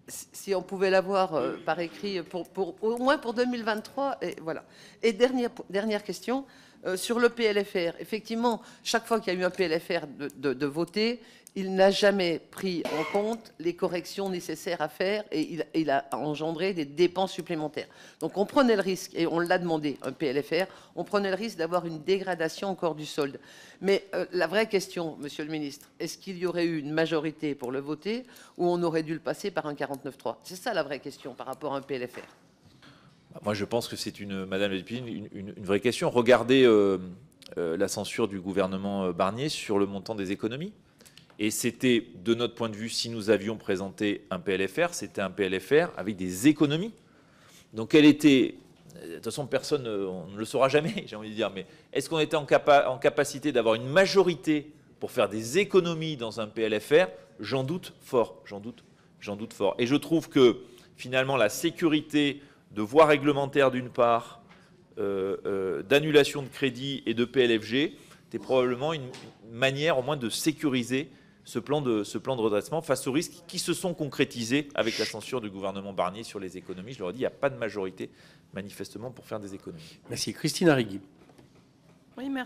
si on pouvait l'avoir par écrit, au moins pour 2023, et voilà. Et dernière question, sur le PLFR. Effectivement, chaque fois qu'il y a eu un PLFR de voter, il n'a jamais pris en compte les corrections nécessaires à faire et il a engendré des dépenses supplémentaires. Donc on prenait le risque, et on l'a demandé, un PLFR, on prenait le risque d'avoir une dégradation encore du solde. Mais la vraie question, Monsieur le Ministre, est-ce qu'il y aurait eu une majorité pour le voter ou on aurait dû le passer par un 49.3 ? C'est ça la vraie question par rapport à un PLFR. Moi, je pense que c'est Madame la députée, une vraie question. Regardez la censure du gouvernement Barnier sur le montant des économies. Et c'était, de notre point de vue, si nous avions présenté un PLFR, c'était un PLFR avec des économies. Donc elle était, de toute façon personne, on ne le saura jamais, j'ai envie de dire, mais est-ce qu'on était en capacité d'avoir une majorité pour faire des économies dans un PLFR? J'en doute fort, j'en doute fort. Et je trouve que finalement la sécurité de voies réglementaires d'une part, d'annulation de crédit et de PLFG, c'était probablement une manière au moins de sécuriser ce plan de redressement face aux risques qui se sont concrétisés avec la censure du gouvernement Barnier sur les économies. Je leur ai dit, il n'y a pas de majorité manifestement pour faire des économies. Merci. Christine Arrigui. Oui, merci.